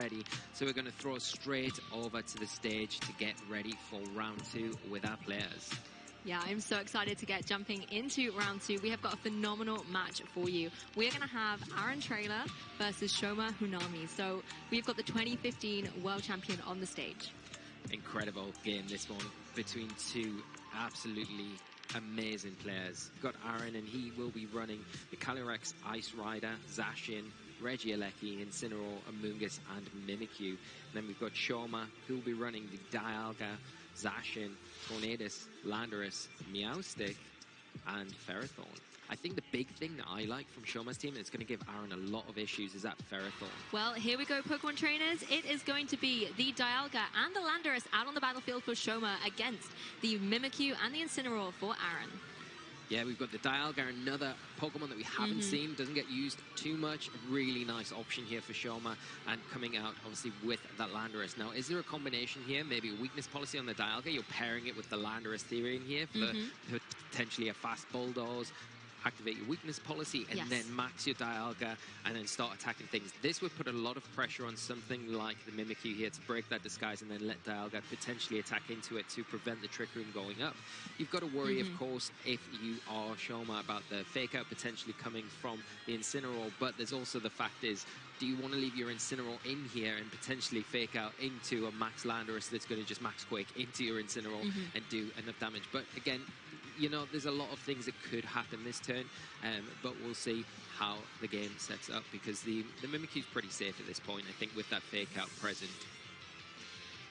ready. So we're going to throw straight over to the stage to get ready for round 2 with our players. Yeah, I'm so excited to get jumping into round 2. We have got a phenomenal match for you. We're going to have Traylor versus Shoma Honami. So we've got the 2015 World Champion on the stage. Incredible game, this one, between two absolutely amazing players. We've got Aaron, and he will be running the Calyrex, Ice Rider, Zacian, Regieleki, Incineroar, Amoonguss, and Mimikyu. And then we've got Shoma, who will be running the Dialga, Zacian, Tornadus, Landorus, Meowstic, and Ferrothorn. I think the big thing that I like from Shoma's team, and it's going to give Aaron a lot of issues, is that Ferrothorn. Well, here we go, Pokemon trainers. It is going to be the Dialga and the Landorus out on the battlefield for Shoma against the Mimikyu and the Incineroar for Aaron. Yeah, we've got the Dialga, another Pokemon that we haven't seen, doesn't get used too much. A really nice option here for Shoma, and coming out, obviously, with that Landorus. Now, is there a combination here? Maybe a weakness policy on the Dialga? You're pairing it with the Landorus theory in here for potentially a fast Bulldoze. Activate your weakness policy and then max your Dialga and then start attacking things. This would put a lot of pressure on something like the Mimikyu here to break that disguise and then let Dialga potentially attack into it to prevent the Trick Room going up. You've got to worry, of course, if you are Shoma, about the fake out potentially coming from the Incineroar, but there's also the fact is, do you want to leave your Incineroar in here and potentially fake out into a max Landorus that's going to just max Quake into your Incineroar and do enough damage? But again, you know, there's a lot of things that could happen this turn, but we'll see how the game sets up, because the Mimikyu's pretty safe at this point, I think, with that fake out present.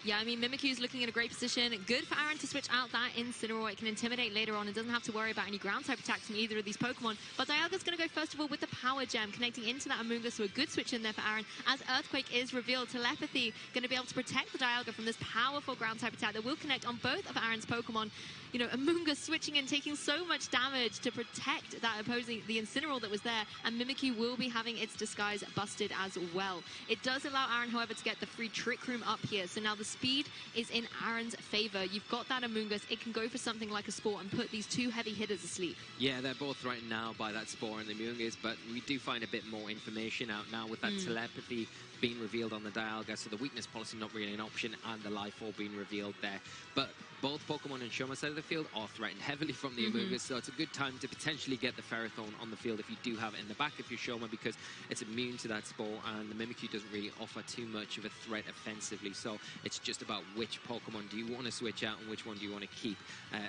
Yeah, I mean, Mimikyu's looking in a great position. Good for Aaron to switch out that Incineroar. It can intimidate later on and doesn't have to worry about any ground-type attacks from either of these Pokemon. But Dialga's going to go, first of all, with the Power Gem, connecting into that Amoonguss, so a good switch in there for Aaron. As Earthquake is revealed, Telepathy going to be able to protect the Dialga from this powerful ground-type attack that will connect on both of Aaron's Pokemon. You know, Amoonguss switching in, taking so much damage to protect that opposing the Incineroar that was there, and Mimikyu will be having its disguise busted as well. It does allow Aaron, however, to get the free Trick Room up here, so now the speed is in Aaron's favor. You've got that Amoonguss. It can go for something like a Spore and put these two heavy hitters asleep. Yeah, they're both threatened now by that Spore and the Amoonguss, but we do find a bit more information out now with that Telepathy being revealed on the Dialga, so the weakness policy not really an option, and the Life Orb being revealed there. But both Pokemon in Shoma's side of the field are threatened heavily from the Amoonguss, so it's a good time to potentially get the Ferrothorn on the field if you do have it in the back of your Shoma, because it's immune to that Spore, and the Mimikyu doesn't really offer too much of a threat offensively, so it's just about which Pokemon do you want to switch out and which one do you want to keep.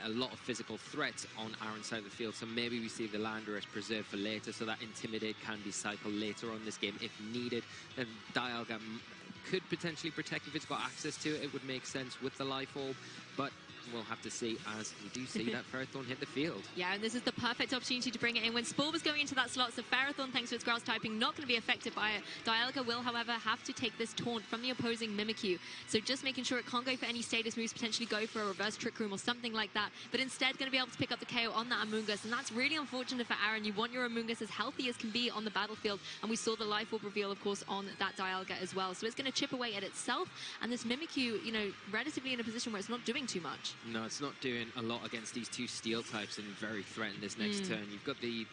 A lot of physical threats on Aaron's side of the field, so maybe we see the Landorus preserved for later, so that Intimidate can be cycled later on this game if needed. Then Dialga could potentially protect if it's got access to it. It would make sense with the Life Orb, but we'll have to see as we do see that Ferrothorn hit the field. Yeah, and this is the perfect opportunity to bring it in when Spore was going into that slot, so Ferrothorn, thanks to its grass typing, not going to be affected by it. Dialga will, however, have to take this taunt from the opposing Mimikyu, so just making sure it can't go for any status moves, potentially go for a reverse Trick Room or something like that, but instead going to be able to pick up the KO on that Amoonguss, and that's really unfortunate for Aaron. You want your Amoonguss as healthy as can be on the battlefield, and we saw the Life Orb reveal, of course, on that Dialga as well, so it's going to chip away at itself, and this Mimikyu, you know, relatively in a position where it's not doing too much. No, it's not doing a lot against these two Steel types, and very threatened this next turn. You've got the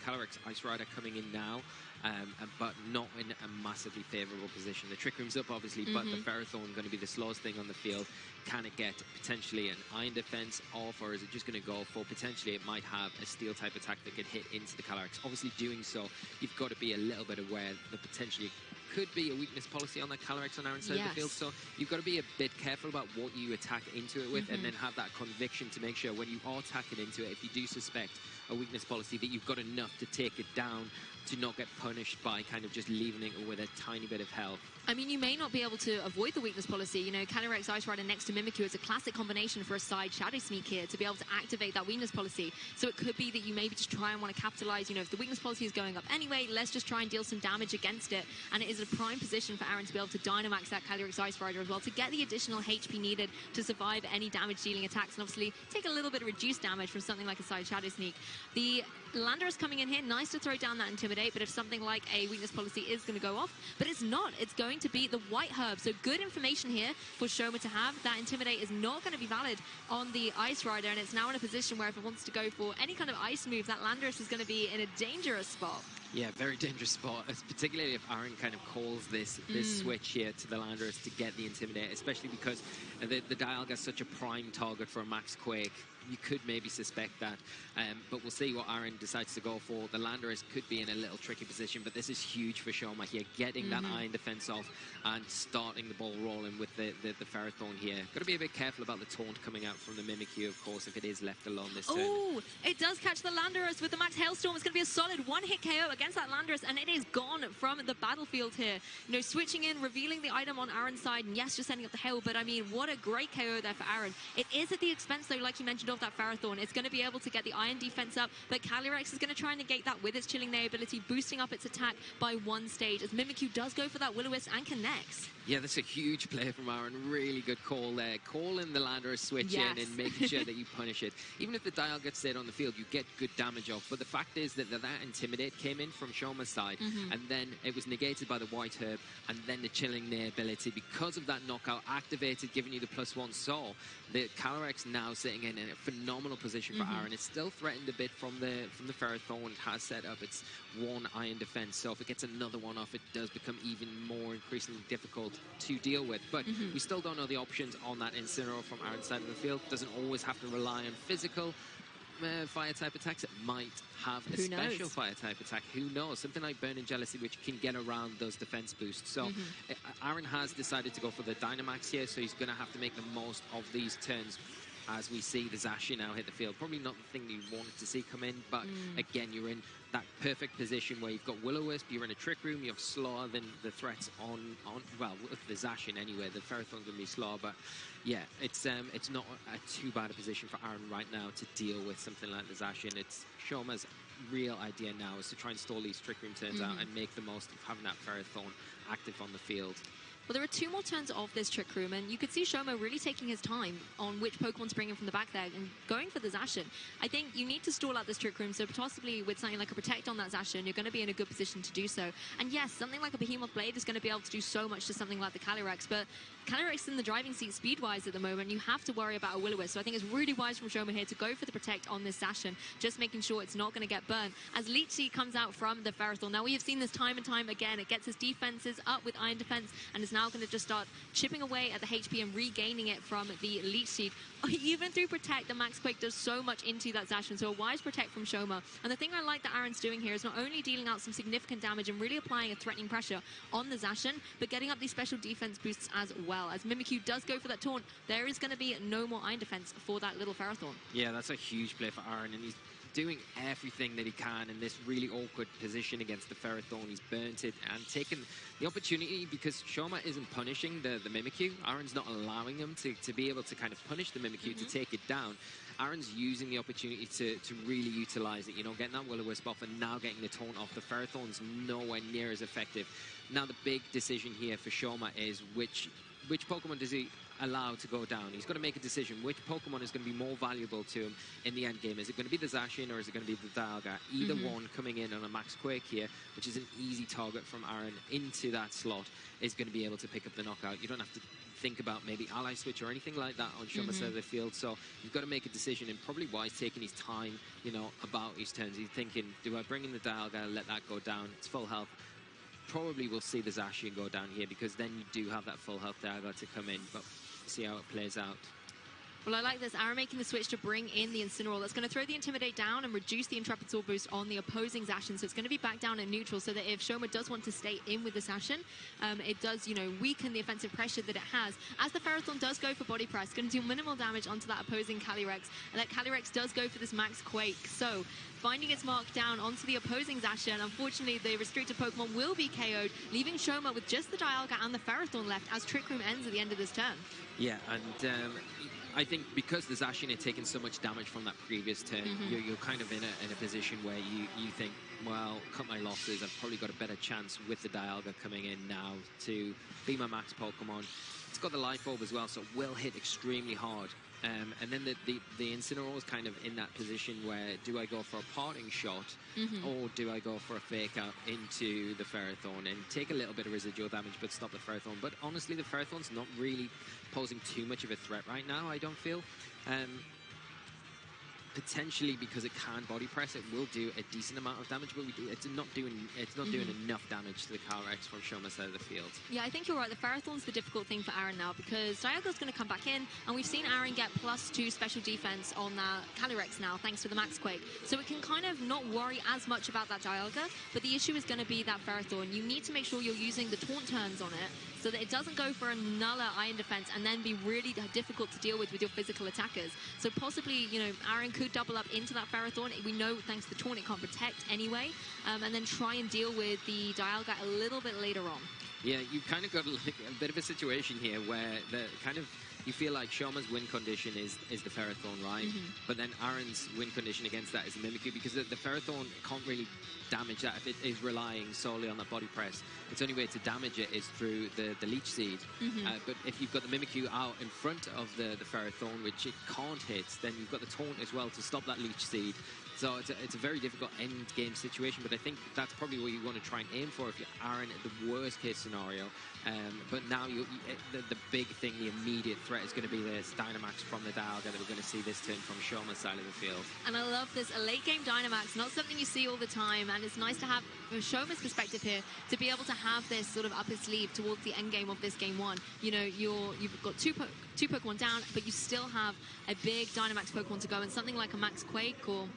Calyrex Ice Rider coming in now, but not in a massively favourable position. The Trick Room's up, obviously, but the Ferrothorn going to be the slowest thing on the field. Can it get potentially an Iron Defense off, or is it just going to go for potentially it might have a Steel type attack that could hit into the Calyrex? Obviously, doing so, you've got to be a little bit aware that potentially could be a weakness policy on that Calyrex on Aaron's side of the field, so you've got to be a bit careful about what you attack into it with, and then have that conviction to make sure when you are attacking into it, if you do suspect a weakness policy, that you've got enough to take it down, to not get punished by kind of just leaving it with a tiny bit of health. I mean, you may not be able to avoid the weakness policy. You know, Calyrex Ice Rider next to Mimikyu is a classic combination for a side Shadow Sneak here to be able to activate that weakness policy. So it could be that you maybe just try and want to capitalize, you know, if the weakness policy is going up anyway, let's just try and deal some damage against it. And it is a prime position for Aaron to be able to Dynamax that Calyrex Ice Rider as well to get the additional HP needed to survive any damage-dealing attacks and obviously take a little bit of reduced damage from something like a side Shadow Sneak. The Landorus coming in here, nice to throw down that Intimidate, but if something like a weakness policy is going to go off, but it's not. It's going to be the White Herb, so good information here for Shoma to have. That Intimidate is not going to be valid on the Ice Rider, and it's now in a position where if it wants to go for any kind of ice move, that Landorus is going to be in a dangerous spot. Yeah, very dangerous spot, particularly if Aaron kind of calls this switch here to the Landorus to get the Intimidate, especially because the Dialga is such a prime target for a Max Quake. You could maybe suspect that, but we'll see what Aaron decides to go for. The Landorus could be in a little tricky position, but this is huge for Shoma here, getting that iron defense off and starting the ball rolling with the Ferrothorn here. Got to be a bit careful about the taunt coming out from the Mimikyu, of course, if it is left alone this turn. Oh, it does catch the Landorus with the Max Hailstorm. It's going to be a solid one-hit KO against that Landorus, and it is gone from the battlefield here. You know, switching in, revealing the item on Aaron's side, and yes, just sending up the hail, but I mean, what a great KO there for Aaron. It is at the expense, though, like you mentioned, of that Ferrothorn. It's going to be able to get the iron defense up, but Calyrex is going to try and negate that with its Chilling Neigh ability, boosting up its attack by 1 stage, as Mimikyu does go for that Will-O-Wisp and connects. Yeah, that's a huge play from Aaron. Really good call there. Calling the Landorus switch in and making sure that you punish it. Even if the Dial gets stayed on the field, you get good damage off. But the fact is that Intimidate came in from Shoma's side, and then it was negated by the White Herb, and then the Chilling Neigh ability. Because of that knockout activated, giving you the +1 soul, the Calyrex now sitting in a phenomenal position for Aaron. It's still threatened a bit from the Ferrothorn. It has set up its 1 iron defense, so if it gets another one off, it does become even more increasingly difficult to deal with. But we still don't know the options on that Incineroar from Aaron's side of the field. Doesn't always have to rely on physical fire type attacks. It might have a special fire type attack. Who knows? Something like Burning Jealousy, which can get around those defense boosts. So Aaron has decided to go for the Dynamax here, so he's going to have to make the most of these turns. As we see the Zashi now hit the field, probably not the thing that you wanted to see come in, but again, you're in that perfect position where you've got Will-O-Wisp, you're in a Trick Room, you have slower than the threats on well, with the Zacian anyway. The Ferrothorn's going to be slower, but yeah, it's not too bad a position for Aaron right now to deal with something like the Zacian. It's Shoma's real idea now is to try and stall these Trick Room turns out and make the most of having that Ferrothorn active on the field. Well, there are 2 more turns of this Trick Room, and you could see Shoma really taking his time on which Pokemon to bring in from the back there and going for the Zacian. I think you need to stall out this Trick Room, so possibly with something like a Protect on that Zacian, you're going to be in a good position to do so. And yes, something like a Behemoth Blade is going to be able to do so much to something like the Calyrex, but Calyrex in the driving seat speed-wise at the moment, you have to worry about a Will-O-Wisp. So I think it's really wise from Shoma here to go for the Protect on this Zacian, just making sure it's not going to get burned. As Leech Seed comes out from the Ferrothorn. Now, we have seen this time and time again. It gets its defenses up with Iron Defense, and is now going to just start chipping away at the HP and regaining it from the Leech Seed. Even through Protect, the Max Quake does so much into that Zacian, so a wise Protect from Shoma. And the thing I like that Aaron's doing here is not only dealing out some significant damage and really applying a threatening pressure on the Zacian, but getting up these special defense boosts as well. As Mimikyu does go for that taunt, there is going to be no more Iron Defense for that little Ferrothorn. Yeah, that's a huge play for Aaron, and he's doing everything that he can in this really awkward position against the Ferrothorn. He's burnt it and taken the opportunity, because Shoma isn't punishing the Mimikyu. Aaron's not allowing him to be able to kind of punish the Mimikyu to take it down. Aaron's using the opportunity to really utilize it, you know, getting that Will-O-Wisp off and now getting the taunt off. The Ferrothorn's nowhere near as effective. Now the big decision here for Shoma is which Pokemon does he allow to go down? He's got to make a decision. Which Pokemon is going to be more valuable to him in the end game? Is it going to be the Zacian or is it going to be the Dialga? Either one coming in on a Max Quake here, which is an easy target from Aaron into that slot, is going to be able to pick up the knockout. You don't have to think about maybe Ally Switch or anything like that on Shoma's side of the field. So you've got to make a decision, and probably wise taking his time, you know, about his turns. He's thinking, do I bring in the Dialga and let that go down? It's full health. Probably we'll see the Zacian go down here, because then you do have that full health Dialga to come in, but see how it plays out. Well, I like this. Aaron making the switch to bring in the Incineroar. That's going to throw the Intimidate down and reduce the Intrepid Sword boost on the opposing Zacian. So it's going to be back down in neutral, so that if Shoma does want to stay in with the Zacian, it does, you know, weaken the offensive pressure that it has. As the Ferrothorn does go for Body Press, going to do minimal damage onto that opposing Calyrex. And that Calyrex does go for this Max Quake. So finding its mark down onto the opposing Zacian. Unfortunately, the restricted Pokemon will be KO'd, leaving Shoma with just the Dialga and the Ferrothorn left as Trick Room ends at the end of this turn. Yeah, and I think because the Zacian had taken so much damage from that previous turn, you're kind of in a position where you think, well, cut my losses. I've probably got a better chance with the Dialga coming in now to be my max Pokemon. It's got the Life Orb as well, so it will hit extremely hard. And then the Incineroar is kind of in that position where, do I go for a parting shot or do I go for a fake out into the Ferrothorn and take a little bit of residual damage but stop the Ferrothorn? But honestly, the Ferrothorn's not really posing too much of a threat right now, I don't feel. potentially, because it can body press, it will do a decent amount of damage, but it's not doing enough damage to the Calyrex from Shoma's side of the field. Yeah, I think you're right. The Ferrothorn's the difficult thing for Aaron now, because Dialga's going to come back in, and we've seen Aaron get +2 special defense on that Calyrex now, thanks to the Max Quake. So it can kind of not worry as much about that Dialga, but the issue is going to be that Ferrothorn. You need to make sure you're using the taunt turns on it, so that it doesn't go for another iron defense and then be really difficult to deal with your physical attackers. So possibly, you know, Aaron could double up into that Ferrothorn. We know thanks to the taunt it can't protect anyway, and then try and deal with the Dialga a little bit later on. Yeah, you've kind of got like a bit of a situation here where you feel like Shoma's win condition is the Ferrothorn, right? But then Aaron's win condition against that is the Mimikyu, because the Ferrothorn can't really damage that if it is relying solely on that body press. Its only way to damage it is through the Leech Seed. But if you've got the Mimikyu out in front of the Ferrothorn, which it can't hit, then you've got the taunt as well to stop that Leech Seed. So it's a very difficult end game situation, but I think that's probably what you want to try and aim for if you're Aaron at the worst case scenario. But now the big thing, the immediate threat is going to be this Dynamax from the Dialga that we're going to see this turn from Shoma's side of the field. And I love this, a late game Dynamax, not something you see all the time, and it's nice to have, from Shoma's perspective here, to be able to have this sort of up his sleeve towards the end game of this game one. You know, you've got two Pokemon down, but you still have a big Dynamax Pokemon to go, and something like a Max Quake or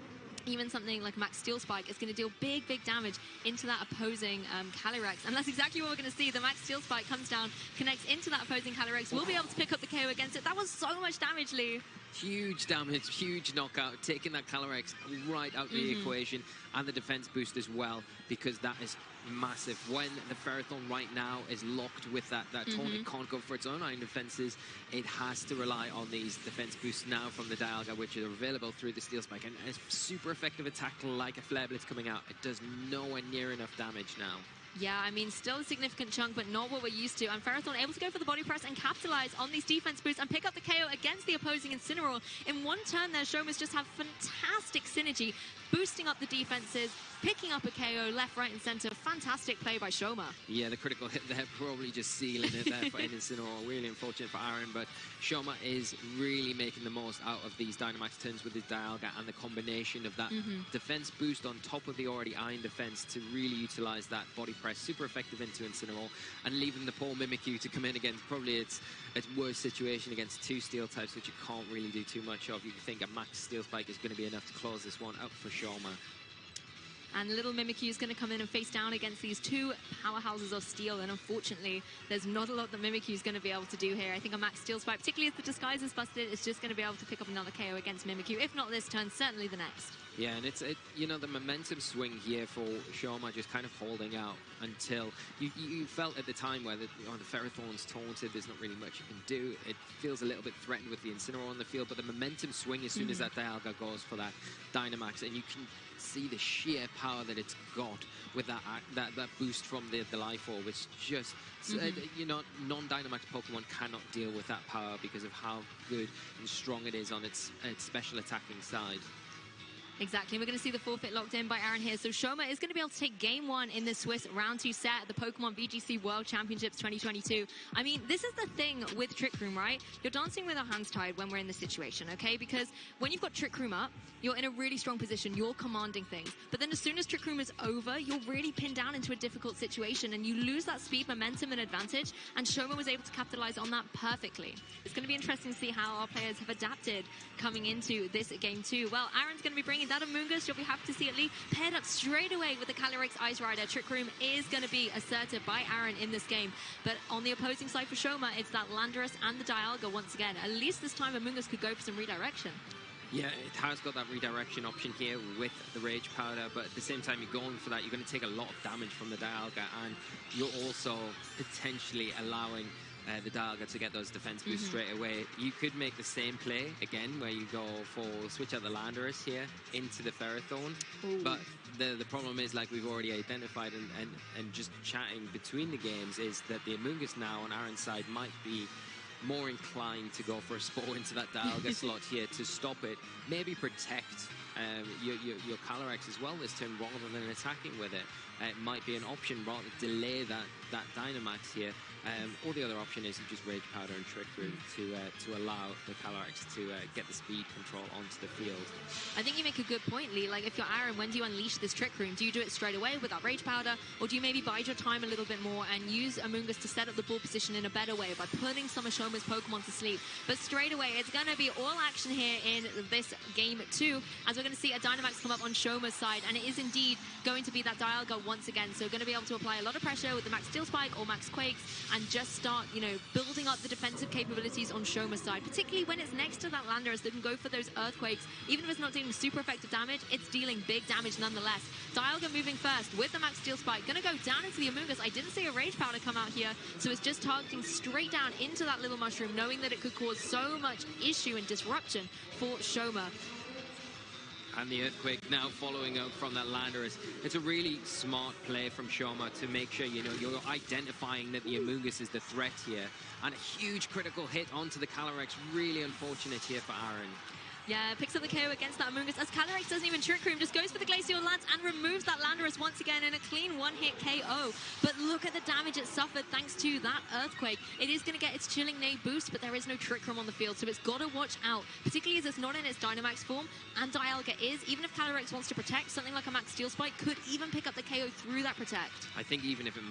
even something like Max Steel Spike is going to deal big damage into that opposing Calyrex. And that's exactly what we're going to see. The Max Steel Spike comes down, connects into that opposing Calyrex. We'll be able to pick up the KO against it. That was so much damage, Lee. Huge damage, huge knockout, taking that Calyrex right out of the equation, and the defense boost as well, because that is massive. When the Ferrothorn right now is locked with that taunt, it can't go for its own iron defenses. It has to rely on these defense boosts now from the Dialga, which are available through the Steel Spike. And a super effective attack like a Flare Blitz coming out. It does nowhere near enough damage now. Yeah, I mean, still a significant chunk, but not what we're used to. And Ferrothorn able to go for the body press and capitalize on these defense boosts and pick up the KO against the opposing Incineroar. In one turn there, Shoma's just have fantastic synergy, boosting up the defenses, picking up a KO left, right, and center. Fantastic play by Shoma. Yeah, the critical hit there, probably just sealing it there for Incineroar. Really unfortunate for Aaron, but Shoma is really making the most out of these Dynamax turns with his Dialga, and the combination of that defense boost on top of the already iron defense to really utilize that body press, super effective into Incineroar, and leaving the poor Mimikyu to come in against probably its worst situation against two steel types, which you can't really do too much of. You think a Max Steel Spike is going to be enough to close this one up for Shoma. And little Mimikyu is going to come in and face down against these two powerhouses of steel, and unfortunately there's not a lot that Mimikyu is going to be able to do here. I think a Max Steel Spike, particularly if the disguise is busted, is just going to be able to pick up another KO against Mimikyu, if not this turn, certainly the next. Yeah, and you know, the momentum swing here for Shoma just kind of holding out until you felt at the time where the Ferrothorn's taunted, there's not really much you can do. It feels a little bit threatened with the Incineroar on the field, but the momentum swing as soon as that Dialga goes for that Dynamax, and you can see the sheer power that it's got with that boost from the Life Orb, which just, you know, non-Dynamax Pokemon cannot deal with that power because of how good and strong it is on its special attacking side. Exactly. We're going to see the forfeit locked in by Aaron here. So Shoma is going to be able to take game one in the Swiss Round 2 set at the Pokémon VGC World Championships 2022. I mean, this is the thing with Trick Room, right? You're dancing with our hands tied when we're in this situation, okay? Because when you've got Trick Room up, you're in a really strong position. You're commanding things. But then as soon as Trick Room is over, you're really pinned down into a difficult situation, and you lose that speed, momentum, and advantage. And Shoma was able to capitalize on that perfectly. It's going to be interesting to see how our players have adapted coming into this game two. Well, Aaron's going to be bringing that Amoonguss. You'll be happy to see it, Lee, paired up straight away with the Calyrex Ice Rider. Trick Room is going to be asserted by Aaron in this game. But on the opposing side for Shoma, it's that Landorus and the Dialga once again. At least this time Amoonguss could go for some redirection. Yeah, it has got that redirection option here with the Rage Powder, but at the same time you're going for that, you're going to take a lot of damage from the Dialga, and you're also potentially allowing the Dialga to get those defense boosts straight away. You could make the same play again, where you go for switch out the Landorus here into the Ferrothorn. But the problem is, like we've already identified and just chatting between the games, is that the Amoonguss now on Aaron's side might be more inclined to go for a Spore into that Dialga slot here to stop it, maybe protect your Calyrex as well this turn rather than attacking with it. It might be an option rather to delay that Dynamax here. Or the other option is you just Rage Powder and Trick Room to allow the Calyrex to get the speed control onto the field. I think you make a good point, Lee. Like, if you're Aaron, when do you unleash this Trick Room? Do you do it straight away with that Rage Powder, or do you maybe bide your time a little bit more and use Amoonguss to set up the ball position in a better way by putting some of Shoma's Pokemon to sleep? But straight away, it's going to be all action here in this game 2, as we're going to see a Dynamax come up on Shoma's side, and it is indeed going to be that Dialga once again. So going to be able to apply a lot of pressure with the Max Steel Spike or Max Quakes and just start, you know, building up the defensive capabilities on Shoma's side, particularly when it's next to that Landorus that can go for those Earthquakes. Even if it's not dealing super effective damage, it's dealing big damage nonetheless. Dialga moving first with the Max Steel Spike, going to go down into the Amoonguss. I didn't see a Rage Powder come out here, so it's just targeting straight down into that little mushroom, knowing that it could cause so much issue and disruption for Shoma. And the Earthquake now following up from that Landorus. It's a really smart play from Shoma to make sure, you know, you're identifying that the Amoonguss is the threat here. And a huge critical hit onto the Calyrex. Really unfortunate here for Aaron. Yeah, picks up the KO against that Amoonguss, as Calyrex doesn't even Trick Room, just goes for the Glacial Lance and removes that Landorus once again in a clean one-hit KO. But look at the damage it suffered thanks to that Earthquake. It is going to get its Chilling Neigh boost, but there is no Trick Room on the field, so it's got to watch out, particularly as it's not in its Dynamax form, and Dialga is. Even if Calyrex wants to protect, something like a Max Steel Spike could even pick up the KO through that Protect. I think even if it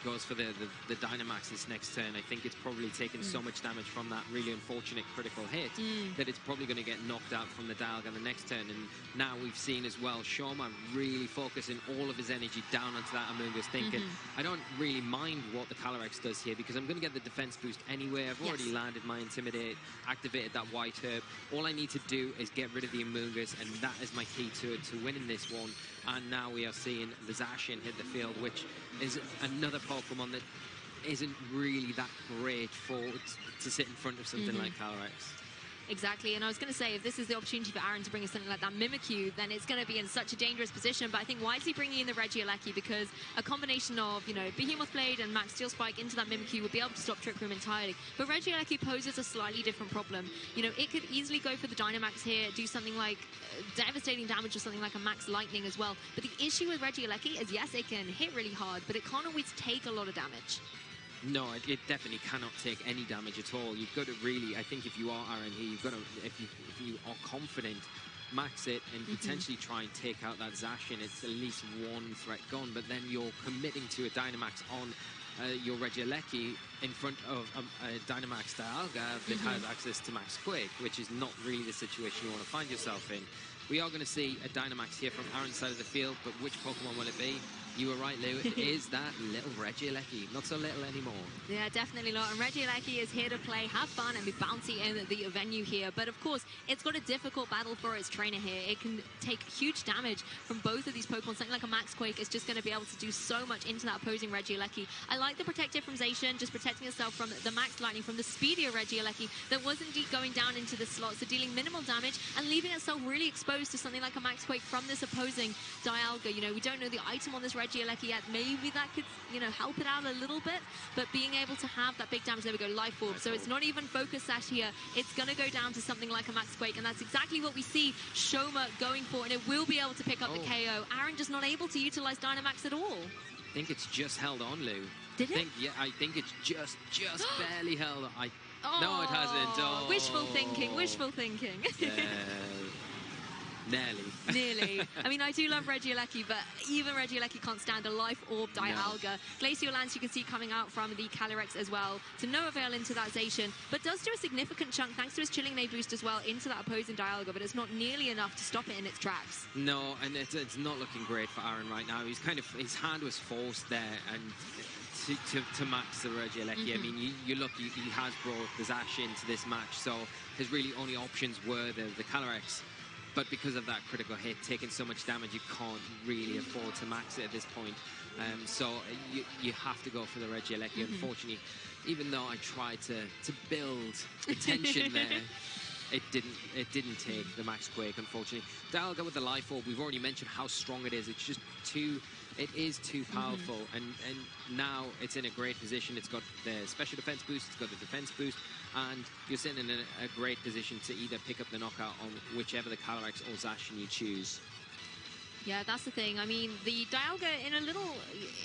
goes for the Dynamax this next turn, I think it's probably taken so much damage from that really unfortunate critical hit that it's probably going to get knocked out from the Dialga the next turn. And now we've seen as well Shoma really focusing all of his energy down onto that Amoonguss, thinking, I don't really mind what the Calyrex does here because I'm going to get the defense boost anyway. I've already landed my Intimidate, activated that White Herb. All I need to do is get rid of the Amoonguss, and that is my key to winning this one. And now we are seeing the Zacian hit the field, which is another Pokemon that isn't really that great to sit in front of something like Calyrex. Exactly, and I was going to say, if this is the opportunity for Aaron to bring in something like that Mimikyu, then it's going to be in such a dangerous position. But I think wisely bringing in the Regieleki, because a combination of, you know, Behemoth Blade and Max Steel Spike into that Mimikyu would be able to stop Trick Room entirely. But Regieleki poses a slightly different problem. You know, it could easily go for the Dynamax here, do something like devastating damage or something like a Max Lightning as well. But the issue with Regieleki is, yes, it can hit really hard, but it can't always take a lot of damage. No, it definitely cannot take any damage at all. You've got to really, I think if you are Aaron here, you've got to, if you are confident, max it and potentially try and take out that Zacian. It's at least one threat gone, but then you're committing to a Dynamax on your Regieleki in front of a Dynamax Dialga that has access to Max Quake, which is not really the situation you want to find yourself in. We are going to see a Dynamax here from Aaron's side of the field, but which Pokemon will it be? You were right, Lou. It is that little Regieleki. Not so little anymore. Yeah, definitely not. And Regieleki is here to play, have fun, and be bouncy in the venue here. But, of course, it's got a difficult battle for its trainer here. It can take huge damage from both of these Pokemon. Something like a Max Quake is just going to be able to do so much into that opposing Regieleki. I like the Protective from Zacian, just protecting itself from the Max Lightning, from the speedier Regieleki that was indeed going down into the slot, so dealing minimal damage and leaving itself really exposed to something like a Max Quake from this opposing Dialga. You know, we don't know the item on this Regieleki yet. Maybe that could, you know, help it out a little bit, but being able to have that big damage, there we go, Life Orb. So it's not even Focus Sash here. It's going to go down to something like a Max Quake, and that's exactly what we see Shoma going for, and it will be able to pick up the KO. Aaron just not able to utilize Dynamax at all. I think it's just held on, Lou. Did it? Yeah, I think it's just barely held on. No, it hasn't. Oh. Wishful thinking, wishful thinking. Nearly. I mean, I do love Regieleki, but even Regieleki can't stand a Life Orb Dialga. No. Glacial Lance you can see coming out from the Calyrex as well, to no avail into that Zacian, but does do a significant chunk thanks to his Chilling Neigh boost as well into that opposing Dialga, but it's not nearly enough to stop it in its tracks. No, and it's not looking great for Aaron right now. He's kind of, his hand was forced there, and to max the Regieleki. I mean, you look, he has brought the Zacian into this match, so his really only options were the Calyrex. But because of that critical hit, taking so much damage, you can't really afford to max it at this point. So you have to go for the Regieleki. Unfortunately, even though I tried to build the tension there, it didn't take the Max Quake, unfortunately. Dialga with the Life Orb, we've already mentioned how strong it is. It's just it is too powerful, and now it's in a great position. It's got the special defense boost, it's got the defense boost, and you're sitting in a great position to either pick up the knockout on whichever the Calyrex or Zacian you choose. Yeah, that's the thing. I mean, the Dialga in a little...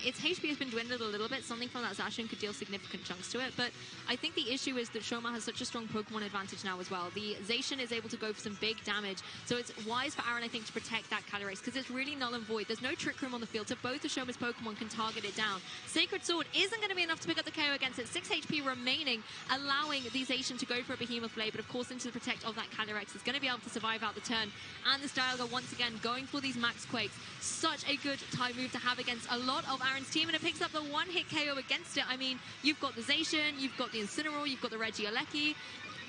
Its HP has been dwindled a little bit. Something from that Zacian could deal significant chunks to it. But I think the issue is that Shoma has such a strong Pokemon advantage now as well. The Zacian is able to go for some big damage. So it's wise for Aaron, I think, to protect that Calyrex because it's really null and void. There's no Trick Room on the field, so both of Shoma's Pokemon can target it down. Sacred Sword isn't going to be enough to pick up the KO against it. 6 HP remaining, allowing the Zacian to go for a Behemoth Blade. But of course, into the protect of that Calyrex is going to be able to survive out the turn. And this Dialga, once again, going for these Max Quakes. Such a good time move to have against a lot of Aaron's team, and it picks up the one-hit KO against it. I mean, you've got the Zacian, you've got the Incineroar, you've got the Regieleki.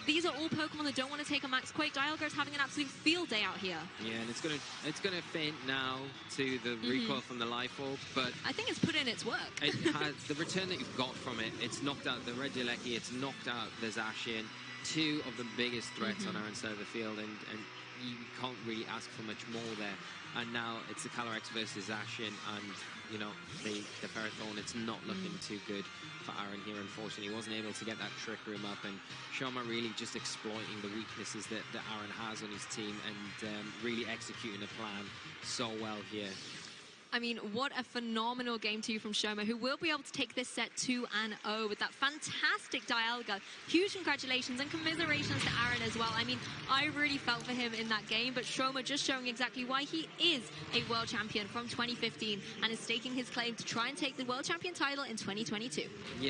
These are all Pokemon that don't want to take a Max Quake. Dialga is having an absolute field day out here. Yeah, and it's gonna faint now to the recoil from the Life Orb, but I think it's put in its work. It has the return that you've got from it. It's knocked out the Regieleki, it's knocked out the Zacian, two of the biggest threats on Aaron's side of the field, and you can't really ask for much more there. And now it's the Calyrex versus Zacian, and you know the Ferrothorn. It's not looking too good for Aaron here. Unfortunately, he wasn't able to get that Trick Room up, and Shoma really just exploiting the weaknesses that Aaron has on his team, and really executing a plan so well here. I mean, what a phenomenal game 2 from Shoma, who will be able to take this set 2-0 with that fantastic Dialga. Huge congratulations and commiserations to Aaron as well. I mean, I really felt for him in that game, but Shoma just showing exactly why he is a world champion from 2015 and is staking his claim to try and take the world champion title in 2022. Yeah.